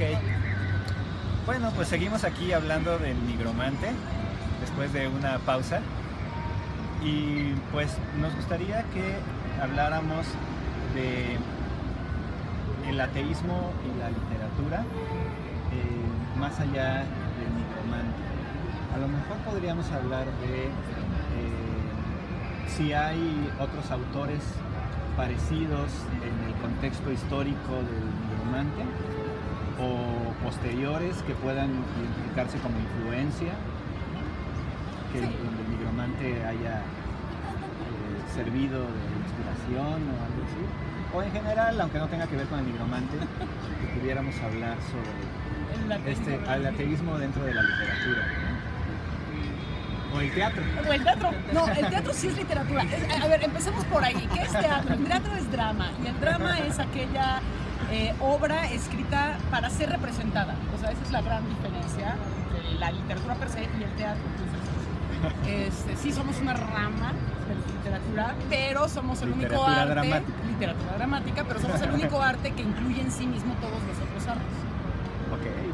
Ok. Bueno, pues seguimos aquí hablando del nigromante después de una pausa. Y pues nos gustaría que habláramos de el ateísmo y la literatura más allá del nigromante. A lo mejor podríamos hablar de si hay otros autores parecidos en el contexto histórico del nigromante o posteriores que puedan identificarse como influencia, que el nigromante haya servido de inspiración o algo así, o en general, aunque no tenga que ver con el nigromante, que pudiéramos hablar sobre el ateísmo dentro de la literatura, ¿no? O el teatro. O el teatro. No, el teatro sí es literatura. A ver, empecemos por ahí. ¿Qué es teatro? El teatro es drama, y el drama es aquella obra escrita para ser representada. O sea, esa es la gran diferencia entre la literatura per se y el teatro. Entonces, sí somos una rama de la literatura, pero somos el único arte, literatura dramática, pero somos el único arte que incluye en sí mismo todos los otros artes. Okay.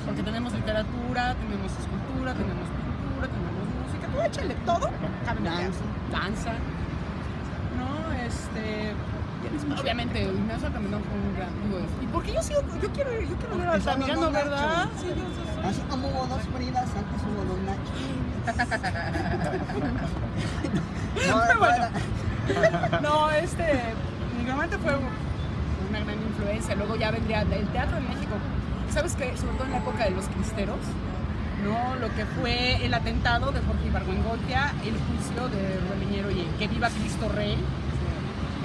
Porque tenemos literatura, tenemos escultura, tenemos pintura, tenemos música, tú échale todo, danza, ¿no? Obviamente, Ignacio también no fue un gran, y porque yo quiero ver a Altamirano, ¿verdad? Sí, así como hubo dos Fridas, antes hubo dos Nachos. No, Nigromante fue una gran influencia. Luego ya vendría el teatro en México. ¿Sabes qué? Sobre todo en la época de los cristeros, ¿no? Lo que fue el atentado de Jorge Ibargüengoitia, el juicio de Rubén Leñero y que viva Cristo Rey.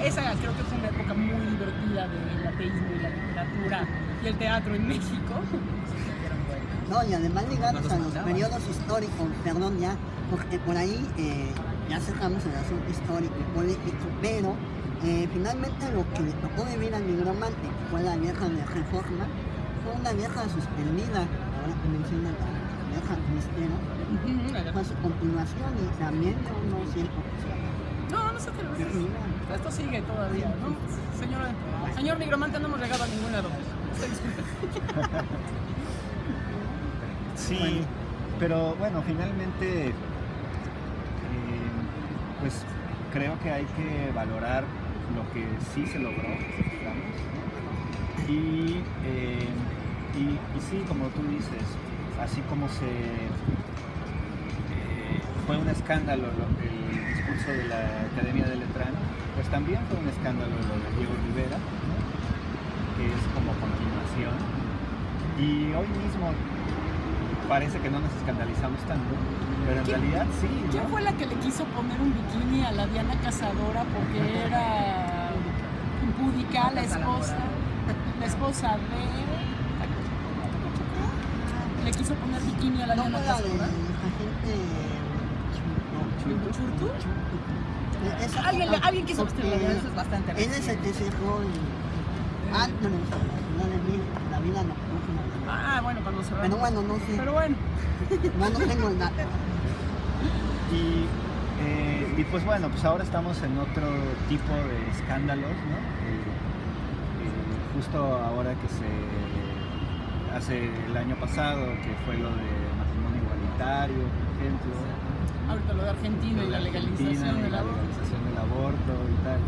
Esa creo que fue una época muy divertida del ateísmo y la literatura y el teatro en México. No, y además ligados a los periodos históricos, perdón ya, porque por ahí ya cerramos el asunto histórico y político, pero finalmente lo que le tocó vivir al nigromante, que fue la vieja de Reforma, fue una vieja suspendida, ahora que mencionan la vieja cristera, fue su continuación y también no 100%. No sé qué lo dices. Esto sigue todavía, ¿no? Señor nigromante, no hemos llegado a ningún lado. Usted disculpe. Sí, pero bueno, finalmente pues creo que hay que valorar lo que sí se logró, digamos, ¿no? Y sí, como tú dices, así como fue un escándalo el discurso de la Academia de Letrán, pues también fue un escándalo lo de Diego Rivera, ¿no? Que es como continuación, y hoy mismo parece que no nos escandalizamos tanto, pero en realidad sí, ¿no? ¿Quién fue la que le quiso poner un bikini a la Diana Cazadora porque era impúdica, la esposa de... le quiso poner bikini a la Diana Cazadora? ¿Churtu? Alguien quiso vestirla, eso es bastante raro. Él es el que se dejó la vida nocturna. Bueno, cuando se va. Pero bueno, no sé. Pero bueno. No tengo el dato. Y pues bueno, pues ahora estamos en otro tipo de escándalos, ¿no? Justo ahora que se hace el año pasado, que fue lo de matrimonio igualitario, por ejemplo. Ahorita lo de Argentina y la legalización del aborto y tal.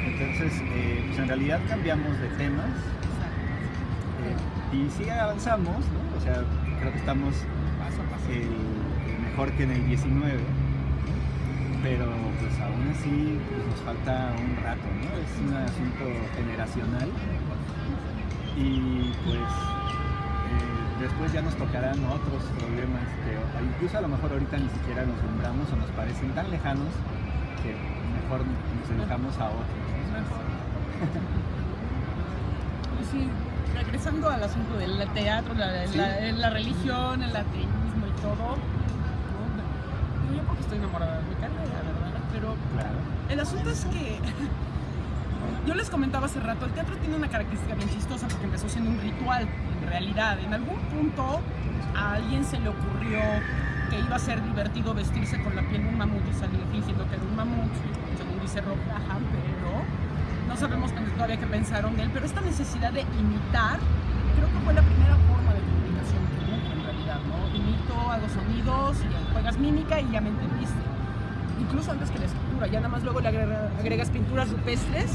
Entonces, pues en realidad cambiamos de temas y sí avanzamos, ¿no? O sea, creo que estamos mejor que en el 19, pero pues aún así pues, nos falta un rato, ¿no? Es un asunto generacional y pues después ya nos tocarán otros problemas que incluso a lo mejor ahorita ni siquiera nos nombramos o nos parecen tan lejanos que mejor nos dedicamos a otros. Pues sí, regresando al asunto del teatro, la religión, el ateísmo y todo, ¿no? Yo porque estoy enamorada de mi carrera, ¿verdad? Pero claro. El asunto es que yo les comentaba hace rato, el teatro tiene una característica bien chistosa porque empezó siendo un ritual, en realidad. En algún punto a alguien se le ocurrió que iba a ser divertido vestirse con la piel de un mamut y salir fingiendo que era un mamut, según dice Rob Graham, pero no sabemos todavía qué pensaron de él. Pero esta necesidad de imitar, creo teatro fue la primera forma de comunicación que hubo, en realidad, ¿no? Imito, hago sonidos, y juegas mímica y ya me entendiste. Incluso antes que la escritura, ya nada más luego le agregas pinturas rupestres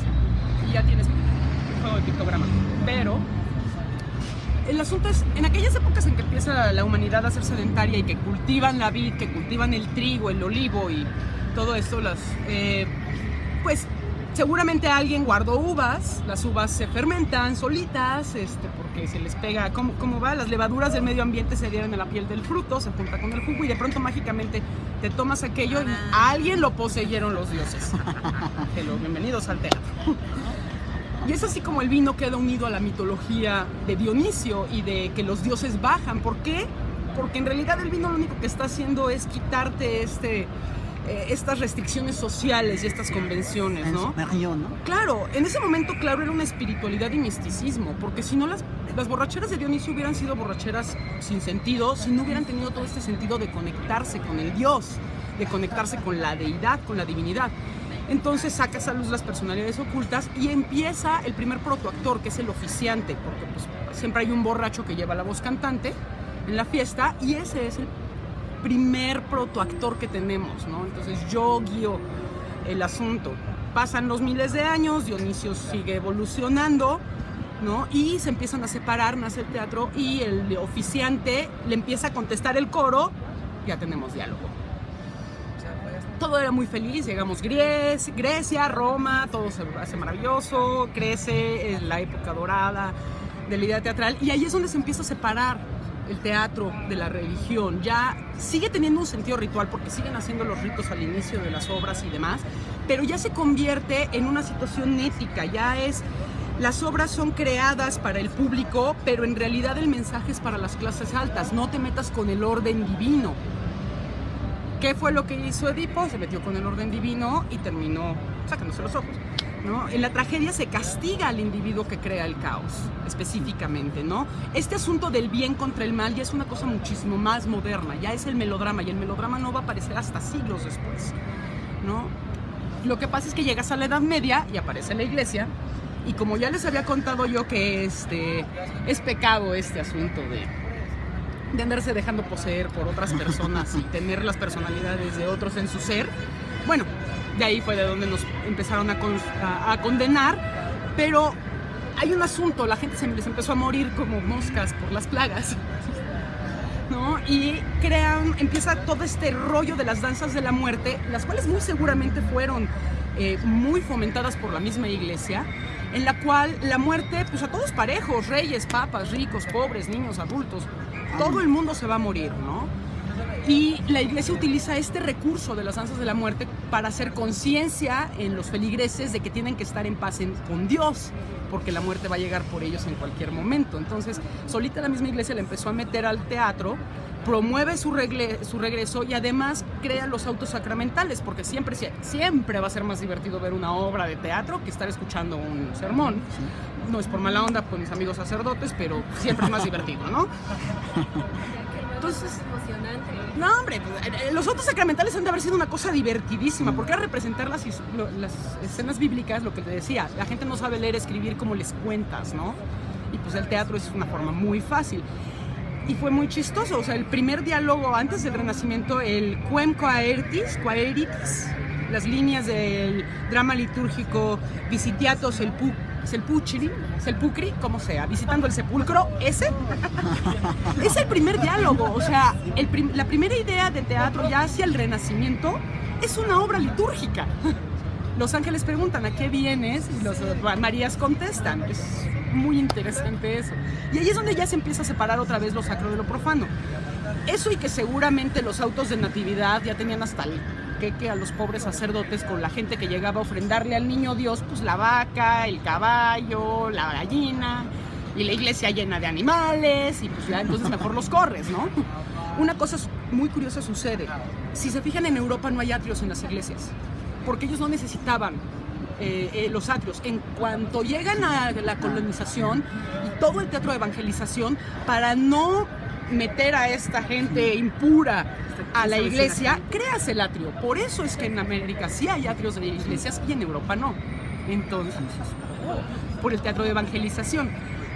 y ya tienes un juego de pictograma. Pero el asunto es, en aquellas épocas en que empieza la humanidad a ser sedentaria y que cultivan la vid, que cultivan el trigo, el olivo y todo esto, pues seguramente alguien guardó uvas, las uvas se fermentan solitas, porque se les pega, ¿cómo va? Las levaduras del medio ambiente se adhieren a la piel del fruto, se junta con el jugo y de pronto mágicamente te tomas aquello y a alguien lo poseyeron los dioses. Hello, bienvenidos al teatro. Y es así como el vino queda unido a la mitología de Dionisio y de que los dioses bajan. ¿Por qué? Porque en realidad el vino lo único que está haciendo es quitarte estas restricciones sociales y estas convenciones, ¿no? Claro, en ese momento, claro, era una espiritualidad y misticismo, porque si no las borracheras de Dionisio hubieran sido borracheras sin sentido, si no hubieran tenido todo este sentido de conectarse con el Dios, de conectarse con la deidad, con la divinidad. Entonces sacas a luz las personalidades ocultas y empieza el primer protoactor, que es el oficiante, porque pues, siempre hay un borracho que lleva la voz cantante en la fiesta y ese es el primer protoactor que tenemos, ¿no? Entonces yo guío el asunto. Pasan los miles de años, Dionisio sigue evolucionando, ¿no? Y se empiezan a separar, nace el teatro y el oficiante le empieza a contestar el coro, ya tenemos diálogo. Todo era muy feliz, llegamos Grecia, Roma, todo se hace maravilloso, crece, es la época dorada de la idea teatral y ahí es donde se empieza a separar el teatro de la religión. Ya sigue teniendo un sentido ritual porque siguen haciendo los ritos al inicio de las obras y demás, pero ya se convierte en una situación ética, las obras son creadas para el público, pero en realidad el mensaje es para las clases altas, no te metas con el orden divino. ¿Qué fue lo que hizo Edipo? Se metió con el orden divino y terminó sacándose los ojos, ¿no? En la tragedia se castiga al individuo que crea el caos, específicamente, ¿no? Este asunto del bien contra el mal ya es una cosa muchísimo más moderna, ya es el melodrama, y el melodrama no va a aparecer hasta siglos después, ¿no? Lo que pasa es que llegas a la Edad Media y aparece la iglesia, y como ya les había contado yo que es pecado este asunto de andarse dejando poseer por otras personas y tener las personalidades de otros en su ser, bueno, de ahí fue de donde nos empezaron a condenar, pero hay un asunto, la gente les empezó a morir como moscas por las plagas, ¿no? Y empieza todo este rollo de las danzas de la muerte, las cuales muy seguramente fueron muy fomentadas por la misma iglesia, en la cual la muerte, pues a todos parejos, reyes, papas, ricos, pobres, niños, adultos, todo el mundo se va a morir, ¿no? Y la iglesia utiliza este recurso de las danzas de la muerte para hacer conciencia en los feligreses de que tienen que estar en paz con Dios, porque la muerte va a llegar por ellos en cualquier momento. Entonces, solita la misma iglesia le empezó a meter al teatro, promueve su regreso y además crea los autos sacramentales, porque siempre va a ser más divertido ver una obra de teatro que estar escuchando un sermón. No es por mala onda con mis amigos sacerdotes, pero siempre es más divertido, ¿no? Entonces, emocionante. No, hombre, los autos sacramentales han de haber sido una cosa divertidísima, porque era representar las escenas bíblicas, lo que te decía, la gente no sabe leer, escribir como les cuentas, ¿no? Y pues el teatro es una forma muy fácil. Y fue muy chistoso, o sea, el primer diálogo antes del Renacimiento, el quem quaeritis, las líneas del drama litúrgico Visitiato Sepulcri, como sea, visitando el sepulcro, ese es el primer diálogo, o sea, la primera idea de teatro ya hacia el Renacimiento es una obra litúrgica. Los ángeles preguntan ¿a qué vienes? Y los Marías contestan. Es muy interesante eso. Y ahí es donde ya se empieza a separar otra vez lo sacro de lo profano. Eso y que seguramente los autos de natividad ya tenían hasta el queque a los pobres sacerdotes con la gente que llegaba a ofrendarle al niño Dios, pues la vaca, el caballo, la gallina, y la iglesia llena de animales, y pues ya entonces mejor los corres, ¿no? Una cosa muy curiosa sucede. Si se fijan, en Europa no hay atrios en las iglesias, porque ellos no necesitaban los atrios. En cuanto llegan a la colonización y todo el teatro de evangelización, para no meter a esta gente impura a la iglesia, creas el atrio. Por eso es que en América sí hay atrios de iglesias y en Europa no. Entonces, por el teatro de evangelización.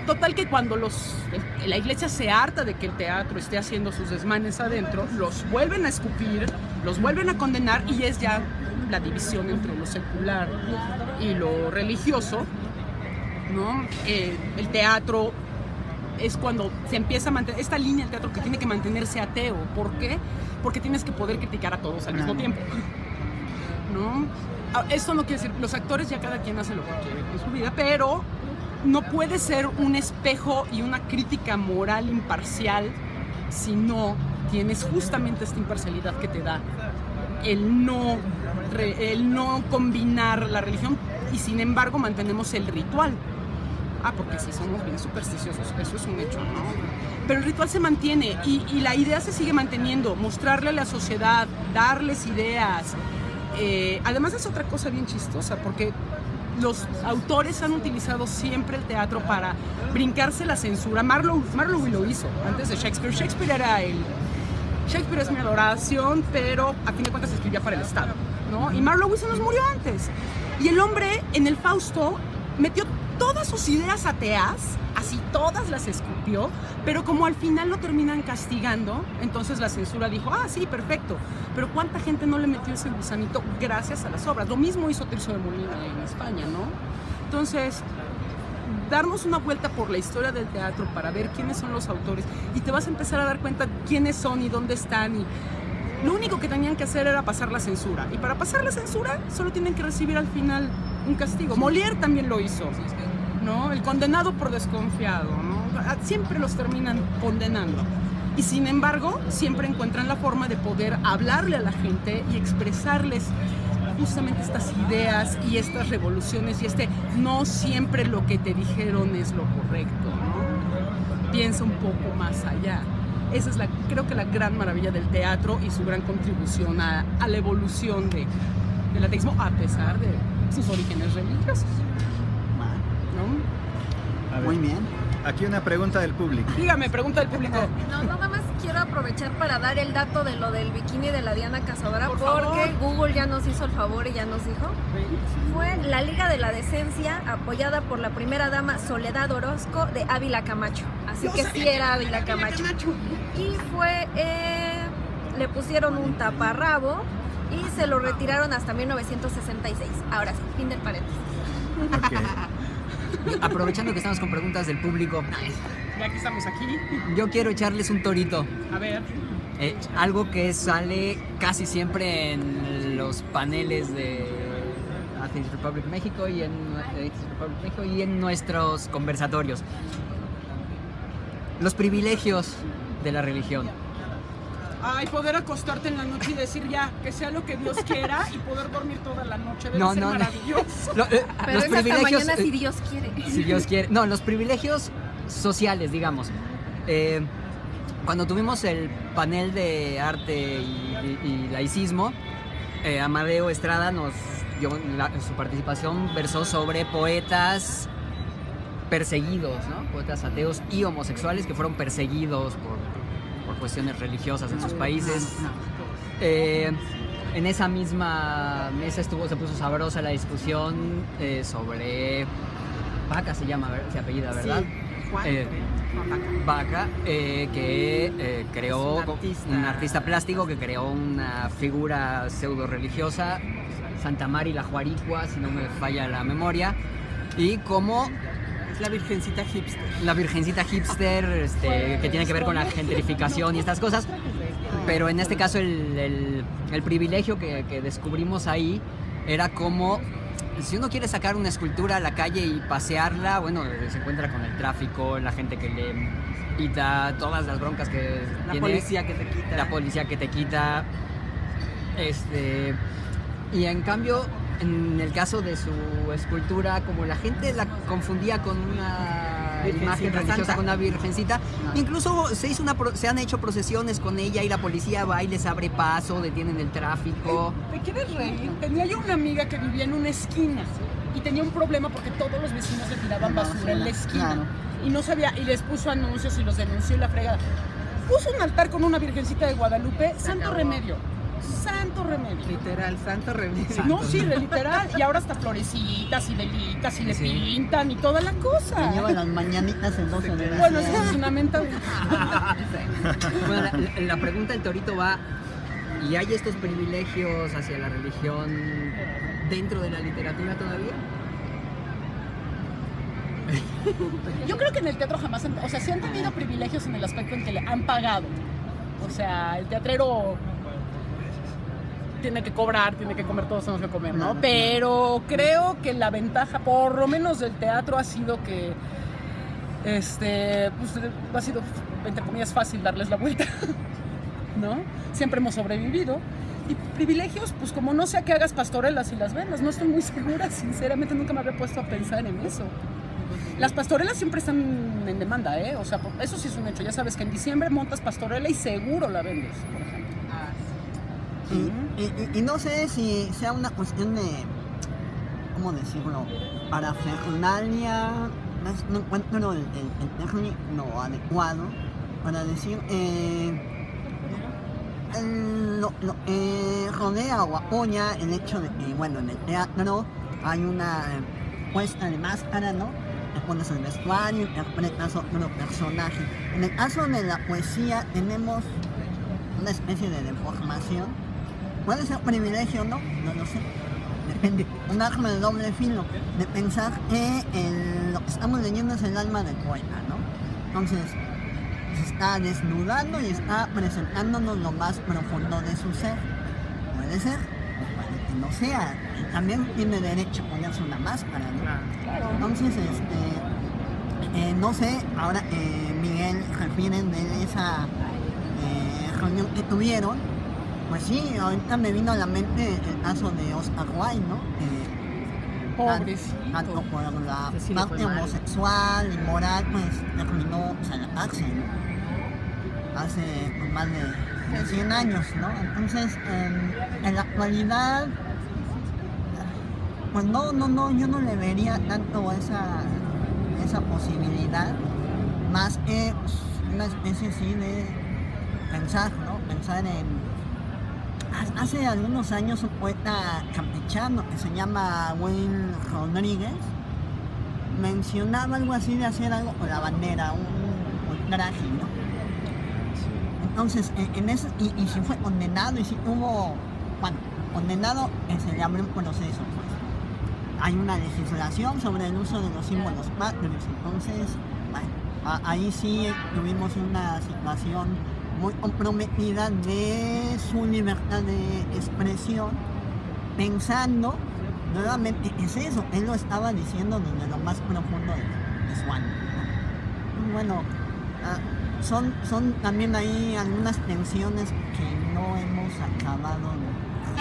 Total que cuando la iglesia se harta de que el teatro esté haciendo sus desmanes adentro, los vuelven a escupir, los vuelven a condenar y es ya la división entre lo secular y lo religioso, ¿no? El teatro es cuando se empieza a mantener esta línea del teatro que tiene que mantenerse ateo. ¿Por qué? Porque tienes que poder criticar a todos al mismo tiempo, ¿no? Esto no quiere decir, los actores ya cada quien hace lo que quiere con su vida, pero no puede ser un espejo y una crítica moral imparcial si no tienes justamente esta imparcialidad que te da el no combinar la religión y sin embargo mantenemos el ritual. Porque sí somos bien supersticiosos, eso es un hecho, ¿no? Pero el ritual se mantiene y la idea se sigue manteniendo, mostrarle a la sociedad, darles ideas. Además es otra cosa bien chistosa porque los autores han utilizado siempre el teatro para brincarse la censura. Marlowe lo hizo antes de Shakespeare. Shakespeare es mi adoración, pero a fin de cuentas escribía para el Estado, ¿no? Y Marlowe se nos murió antes. Y el hombre en el Fausto metió todas sus ideas ateas, así todas las escupió, pero como al final lo terminan castigando, entonces la censura dijo, sí, perfecto, pero ¿cuánta gente no le metió ese gusanito gracias a las obras? Lo mismo hizo Tirso de Molina en España, ¿no? Entonces, darnos una vuelta por la historia del teatro para ver quiénes son los autores y te vas a empezar a dar cuenta quiénes son y dónde están y lo único que tenían que hacer era pasar la censura y para pasar la censura solo tienen que recibir al final un castigo. Molière también lo hizo, ¿no? El condenado por desconfiado, ¿no? Siempre los terminan condenando y sin embargo siempre encuentran la forma de poder hablarle a la gente y expresarles justamente estas ideas y estas revoluciones y no siempre lo que te dijeron es lo correcto, ¿no? Piensa un poco más allá. Esa es creo que la gran maravilla del teatro y su gran contribución a la evolución del ateísmo a pesar de sus orígenes religiosos, ¿no? Muy bien. Aquí una pregunta del público. Dígame, pregunta del público. No, nada más quiero aprovechar para dar el dato de lo del bikini de la Diana Cazadora, Por porque favor. Google ya nos hizo el favor y ya nos dijo. Fue la Liga de la Decencia, apoyada por la primera dama Soledad Orozco de Ávila Camacho. Así que sí era Ávila Camacho. Y le pusieron un taparrabo y se lo retiraron hasta 1966. Ahora sí, fin del paréntesis. Okay. Aprovechando que estamos con preguntas del público, Ya que estamos aquí, yo quiero echarles un torito. a ver. Algo que sale casi siempre en los paneles de Atheist Republic México y en nuestros conversatorios. Los privilegios de la religión. Poder acostarte en la noche y decir ya, que sea lo que Dios quiera y poder dormir toda la noche. Debe ser maravilloso. Pero Los es hasta privilegios, mañana si Dios quiere. si Dios quiere. No, los privilegios sociales, digamos. Cuando tuvimos el panel de arte y laicismo, Amadeo Estrada su participación versó sobre poetas perseguidos, ¿no? Poetas ateos y homosexuales que fueron perseguidos por cuestiones religiosas en sus países. En esa misma mesa se puso sabrosa la discusión sobre Vaca, se apellida, ¿verdad? Sí, Vaca, que creó un artista plástico que creó una figura pseudo religiosa, Santa Mari la Juaricua, si no me falla la memoria, y como la virgencita hipster. la virgencita hipster, que tiene que ver con la gentrificación y estas cosas, pero en este caso el privilegio que descubrimos ahí era como si uno quiere sacar una escultura a la calle y pasearla, bueno, se encuentra con el tráfico, la gente que le quita, todas las broncas que La tiene, policía que te quita. la policía que te quita, y en cambio en el caso de su escultura, como la gente la confundía con una imagen religiosa, santa, con una virgencita, incluso se han hecho procesiones con ella y la policía va y les abre paso, detienen el tráfico. ¿Te quieres reír? Tenía yo una amiga que vivía en una esquina y tenía un problema porque todos los vecinos le tiraban basura en la esquina. Claro. Y no sabía, y les puso anuncios y los denunció y la fregada. Puso un altar con una virgencita de Guadalupe, santo remedio. santo remedio. Literal, santo remedio. No, sí, literal. Y ahora hasta florecitas y velitas y le pintan y toda la cosa. Se llevan las mañanitas el 12 de Bueno, diciembre. eso es una menta. Bueno, la pregunta del Torito va, ¿y hay estos privilegios hacia la religión dentro de la literatura todavía? Yo creo que en el teatro jamás, o sea, sí han tenido privilegios en el aspecto en que le han pagado. O sea, el teatrero tiene que cobrar, tiene que comer, todos tenemos que comer, ¿no? Pero creo que la ventaja, por lo menos del teatro, ha sido que pues, ha sido, entre comillas, fácil darles la vuelta, ¿no? Siempre hemos sobrevivido. Y privilegios, pues como no sé a qué hagas pastorelas y las vendas, no estoy muy segura, sinceramente nunca me había puesto a pensar en eso. Las pastorelas siempre están en demanda, ¿eh? O sea, eso sí es un hecho. Ya sabes que en diciembre montas pastorela y seguro la vendes, por ejemplo. Y no sé si sea una cuestión de, ¿cómo decirlo? Parafernalia, no encuentro el término adecuado para decir, rodea o apoya el hecho de que, bueno, en el teatro hay una puesta de máscara, ¿no? Te pones el vestuario, interpretas otro personaje. En el caso de la poesía tenemos una especie de deformación. Puede ser privilegio o no, no lo sé. Depende. Un arma de doble filo de pensar que lo que estamos leyendo es el alma del poeta, ¿no? Entonces, se está desnudando y está presentándonos lo más profundo de su ser. Puede ser, o puede que no sea. También tiene derecho a ponerse una máscara, ¿no? Entonces, no sé, ahora Miguel refieren de esa reunión que tuvieron. Pues sí, ahorita me vino a la mente el caso de Oscar Wilde, ¿no? Pobrecito. Tanto por la Sí, parte homosexual y moral, pues terminó en la cárcel, ¿no? Hace pues, más de 100 años, ¿no? Entonces, en la actualidad, pues no, yo no le vería tanto esa posibilidad, más que pues, una especie sí de pensar, ¿no? Pensar en... Hace algunos años un poeta campechano que se llama Will Rodríguez mencionaba algo así de hacer algo con la bandera, un traje, ¿no? Entonces, en eso, y si fue condenado y si tuvo, bueno, condenado se le abrió un proceso, pues. Hay una legislación sobre el uso de los símbolos patrios, entonces, bueno, ahí sí tuvimos una situación muy comprometida de su libertad de expresión, pensando nuevamente que es eso, él lo estaba diciendo desde lo más profundo de su alma, ¿no? Y bueno, son también ahí algunas tensiones que no hemos acabado de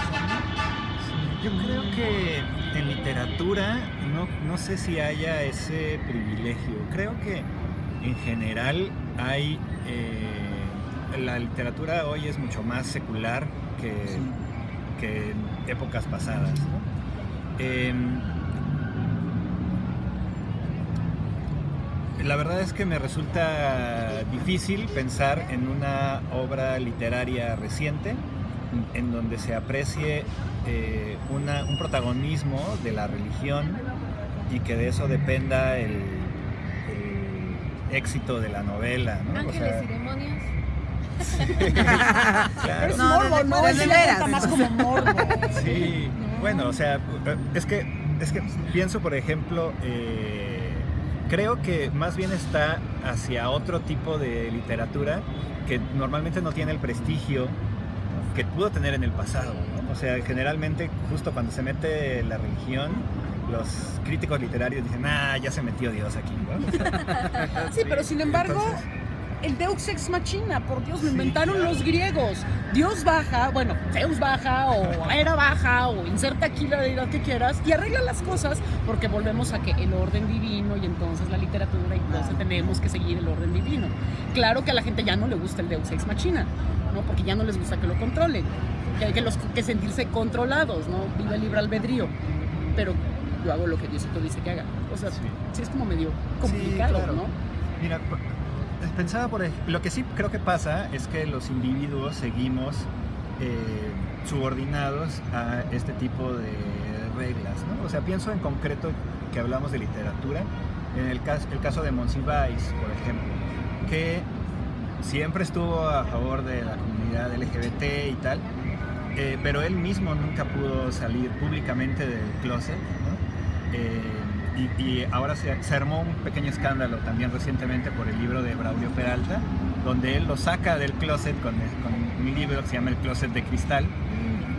resolver. Yo creo que en literatura no sé si haya ese privilegio. Creo que en general hay... la literatura hoy es mucho más secular que en épocas pasadas, ¿no? La verdad es que me resulta difícil pensar en una obra literaria reciente en donde se aprecie un protagonismo de la religión y que de eso dependa el éxito de la novela, ¿no? Ángeles y demonios. Claro. Es morbo, ¿no? de Es veras. más como morbo. Sí, bueno, o sea, es que pienso, por ejemplo, creo que más bien está hacia otro tipo de literatura que normalmente no tiene el prestigio que pudo tener en el pasado, ¿no? O sea, generalmente justo cuando se mete la religión, los críticos literarios dicen, ya se metió Dios aquí, ¿no? Sí, pero sin embargo... Entonces, el Deus Ex Machina, por Dios, lo Sí, inventaron claro. los griegos. Dios baja, bueno, Zeus baja, o Hera baja, o inserta aquí la deidad que quieras, y arregla las cosas, porque volvemos a que el orden divino, y entonces la literatura, y entonces tenemos que seguir el orden divino. Claro que a la gente ya no le gusta el Deus Ex Machina, ¿no? Porque ya no les gusta que lo controlen, que hay que sentirse controlados, ¿no? Viva el libre albedrío. Pero yo hago lo que Diosito dice que haga. O sea, sí es como medio complicado, sí, claro. ¿no? Mira, pensaba por ejemplo, lo que sí creo que pasa es que los individuos seguimos subordinados a este tipo de reglas, ¿no? O sea, pienso en concreto que hablamos de literatura, en el caso de Monsiváis, por ejemplo, que siempre estuvo a favor de la comunidad LGBT y tal, pero él mismo nunca pudo salir públicamente del closet, ¿no? Y ahora se armó un pequeño escándalo también recientemente por el libro de Braulio Peralta, donde él lo saca del closet con un libro que se llama El Closet de Cristal,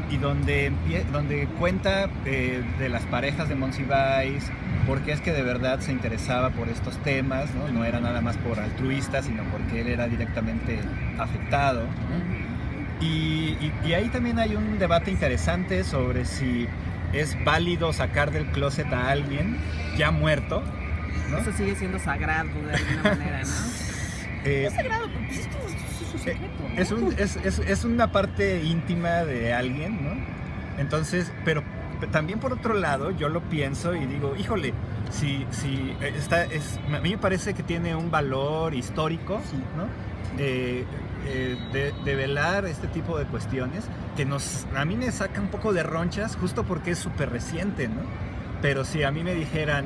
y donde cuenta de las parejas de Monsiváis, porque es que de verdad se interesaba por estos temas, ¿no? No era nada más por altruista, sino porque él era directamente afectado, ¿no? Y ahí también hay un debate interesante sobre si es válido sacar del closet a alguien ya muerto, ¿no? Eso sigue siendo sagrado de alguna manera, ¿no? Es sagrado, porque pues esto es su secreto, ¿no? Es una parte íntima de alguien, ¿no? Entonces, pero también por otro lado, yo lo pienso y digo, híjole, a mí me parece que tiene un valor histórico, ¿no? De velar este tipo de cuestiones que a mí me saca un poco de ronchas justo porque es súper reciente, ¿no? Pero si a mí me dijeran,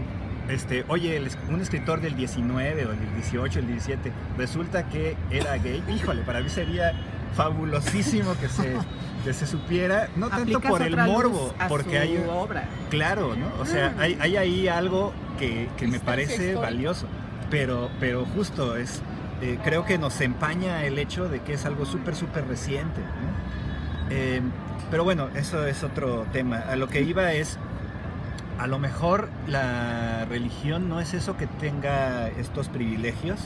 oye, un escritor del 19 o del 18, el 17, resulta que era gay, híjole, para mí sería fabulosísimo que se supiera, no tanto por el morbo, porque hay obra. Claro, ¿no? O sea, hay ahí algo que me parece valioso, pero justo creo que nos empaña el hecho de que es algo súper reciente, ¿no? Pero bueno, eso es otro tema. A lo que iba es, a lo mejor la religión no es eso que tenga estos privilegios,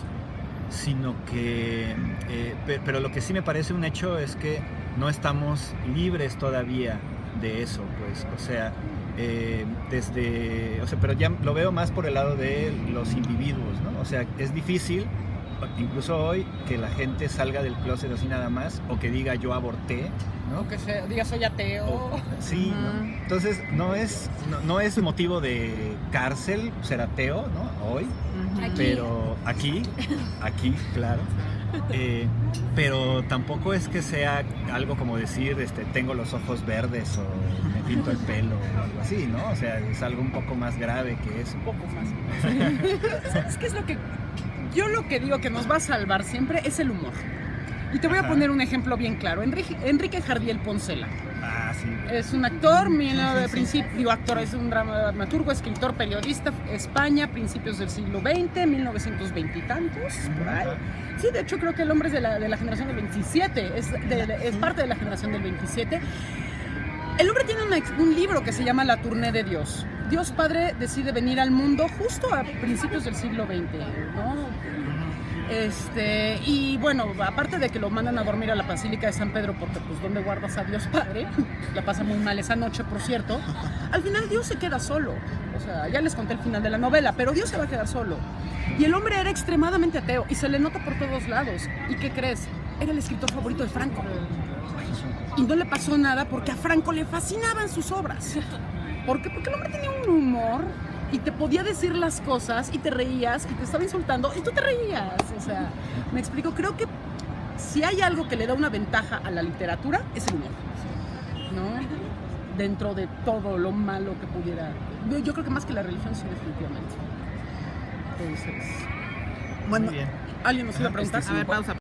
sino que, pero lo que sí me parece un hecho es que no estamos libres todavía de eso, pues, o sea, pero ya lo veo más por el lado de los individuos, ¿no? O sea, es difícil, incluso hoy, que la gente salga del closet así nada más, o que diga yo aborté, ¿no? O que diga soy ateo. Sí, ¿no? Entonces no es motivo de cárcel ser ateo, ¿no? Hoy, pero aquí, claro. Pero tampoco es que sea algo como decir tengo los ojos verdes o me pinto el pelo o algo así, ¿no? O sea, es algo un poco más grave que eso. Un poco más. ¿Sabes qué es lo que yo digo que nos va a salvar siempre? Es el humor. Y te voy a poner un ejemplo bien claro. Enrique Jardiel Poncela. Ah, sí. Es un actor, es un dramaturgo, escritor, periodista, España, principios del siglo XX, 1920 y tantos, por ahí. Sí, de hecho creo que el hombre es de la generación del 27, es parte de la generación del 27. El hombre tiene un libro que se llama La Tournée de Dios. Dios Padre decide venir al mundo justo a principios del siglo XX, ¿no? Y bueno, aparte de que lo mandan a dormir a la Basílica de San Pedro, porque pues ¿dónde guardas a Dios Padre? La pasa muy mal esa noche, por cierto. Al final Dios se queda solo. O sea, ya les conté el final de la novela, pero Dios se va a quedar solo. Y el hombre era extremadamente ateo y se le nota por todos lados. ¿Y qué crees? Era el escritor favorito de Franco. Y no le pasó nada porque a Franco le fascinaban sus obras. ¿Por qué? Porque el hombre tenía un humor y te podía decir las cosas y te reías y te estaba insultando y tú te reías. O sea, me explico, creo que si hay algo que le da una ventaja a la literatura es el humor, ¿no? Dentro de todo lo malo que pudiera. Yo creo que más que la religión, sí, definitivamente. Entonces, Bueno, muy bien. ¿Alguien nos iba a preguntar? A ver, pausa.